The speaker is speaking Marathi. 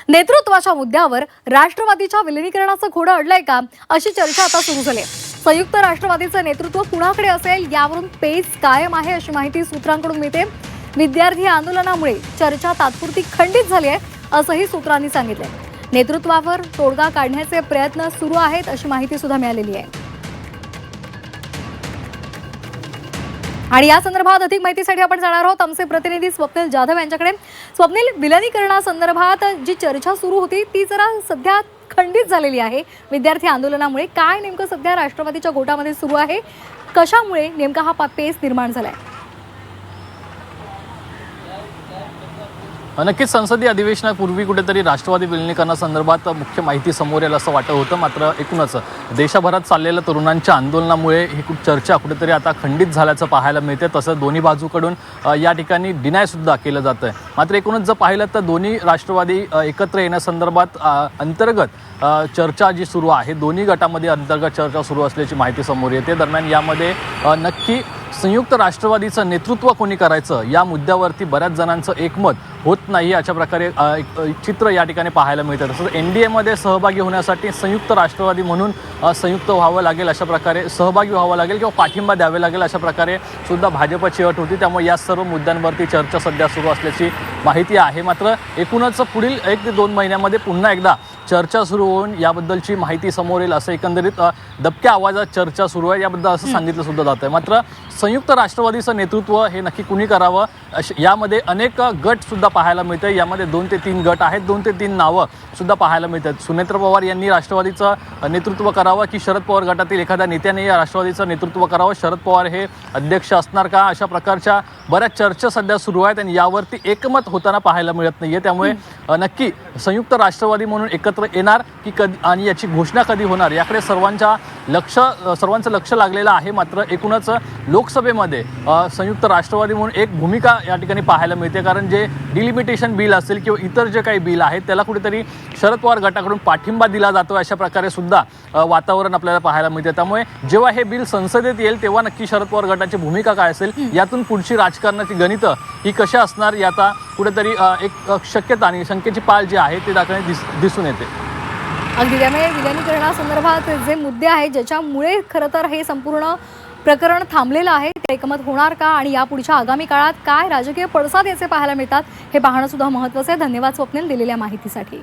नेतृत्वाच्या मुद्द्यावर राष्ट्रवादीच्या विलीनीकरणाचं घोडं अडलंय का अशी चर्चा आता सुरू झाली आहे। संयुक्त राष्ट्रवादीचं नेतृत्व कुणाकडे असेल यावरून पेच कायम आहे अशी माहिती सूत्रांकडून मिळते। विद्यार्थी आंदोलनामुळे चर्चा तात्पुरती खंडित झाली आहे असंही सूत्रांनी सांगितलंय। नेतृत्वावर तोडगा काढण्याचे प्रयत्न सुरू आहेत अशी माहिती सुद्धा मिळालेली आहे। आणि या संदर्भात अधिक माहितीसाठी आपण जाणार आहोत आमचे प्रतिनिधी स्वप्नील जाधव यांच्याकडे। स्वप्नील, विलीनीकरणासंदर्भात जी चर्चा सुरू होती ती जरा सध्या खंडित झालेली आहे विद्यार्थी आंदोलनामुळे। काय नेमकं सध्या राष्ट्रवादीच्या गोटामध्ये सुरू आहे, कशामुळे नेमका हा पेच निर्माण झालाय? नक्कीच संसदीय अधिवेशनापूर्वी कुठेतरी राष्ट्रवादी विलीनीकरणासंदर्भात मुख्य माहिती समोर येईल असं वाटत होतं, मात्र एकूणच देशभरात चाललेल्या तरुणांच्या आंदोलनामुळे ही चर्चा कुठेतरी आता खंडित झाल्याचं पाहायला मिळते। तसं दोन्ही बाजूकडून या ठिकाणी डिनाय सुद्धा केलं जातं आहे। मात्र एकूणच जर पाहिलं तर दोन्ही राष्ट्रवादी एकत्र येण्यासंदर्भात अंतर्गत चर्चा जी सुरू आहे, दोन्ही गटामध्ये अंतर्गत चर्चा सुरू असल्याची माहिती समोर येते। दरम्यान यामध्ये नक्की संयुक्त राष्ट्रवादीचं नेतृत्व कोणी करायचं या मुद्द्यावरती बऱ्याच जणांचं एकमत होत नाही अशा प्रकारे चित्र या ठिकाणी पाहायला मिळतं। तसंच NDAमध्ये सहभागी होण्यासाठी संयुक्त राष्ट्रवादी म्हणून संयुक्त व्हावं लागेल, अशा प्रकारे सहभागी व्हावं लागेल किंवा पाठिंबा द्यावे लागेल अशा प्रकारे सुद्धा भाजपची अट होती। त्यामुळे या सर्व मुद्द्यांवरती चर्चा सध्या सुरू असल्याची माहिती आहे। मात्र एकूणच पुढील 1 ते 2 महिन्यामध्ये पुन्हा एकदा चर्चा सुरू होऊन याबद्दलची माहिती समोर येईल असं एकंदरीत दबक्या आवाजात चर्चा सुरू आहे याबद्दल असं सांगितलं सुद्धा जातं आहे। मात्र संयुक्त राष्ट्रवादीचं नेतृत्व हे नक्की कुणी करावं यामध्ये अनेक गट सुद्धा पाहायला मिळते। यामध्ये 2 ते 3 गट आहेत, 2 ते 3 नावं सुद्धा पाहायला मिळतात। सुनेत्र पवार यांनी राष्ट्रवादीचं नेतृत्व करावं की शरद पवार गटातील एखाद्या नेत्याने या राष्ट्रवादीचं नेतृत्व करावं, शरद पवार हे अध्यक्ष असणार का, अशा प्रकारच्या बऱ्याच चर्चा सध्या सुरू आहेत आणि यावरती एकमत होताना पाहायला मिळत नाहीये। त्यामुळे नक्की संयुक्त राष्ट्रवादी म्हणून एकत्र येणार की कधी आणि याची घोषणा कधी होणार याकडे सर्वांचं लक्ष लागलेलं आहे। मात्र एकूणच लोकसभेमध्ये संयुक्त राष्ट्रवादी म्हणून एक भूमिका या ठिकाणी पाहायला मिळते, कारण जे डिलिमिटेशन बिल असेल किंवा इतर जे काही बिल आहेत त्याला कुठेतरी शरद पवार गटाकडून पाठिंबा दिला जातो अशा प्रकारे सुद्धा वातावरण आपल्याला पाहायला मिळते। त्यामुळे जेव्हा हे बिल संसदेत येईल तेव्हा नक्की शरद पवार गटाची भूमिका काय असेल, यातून पुढची राजकारणाची गणितं ही कशी असणार याचा कुठेतरी एक शक्यता आणि शंकेची पाल जी आहे ती दाखवणे दिसून येते। अगदी त्यामुळे विलीनीकरणासंदर्भात जे मुद्दे आहेत ज्याच्यामुळे खरं तर हे संपूर्ण प्रकरण थांबलेलं आहे ते एकमत होणार का आणि या पुढच्या आगामी काळात काय राजकीय पडसाद याचे पाहायला मिळतात हे पाहणं सुद्धा महत्त्वाचं आहे। धन्यवाद स्वप्नील दिलेल्या माहितीसाठी।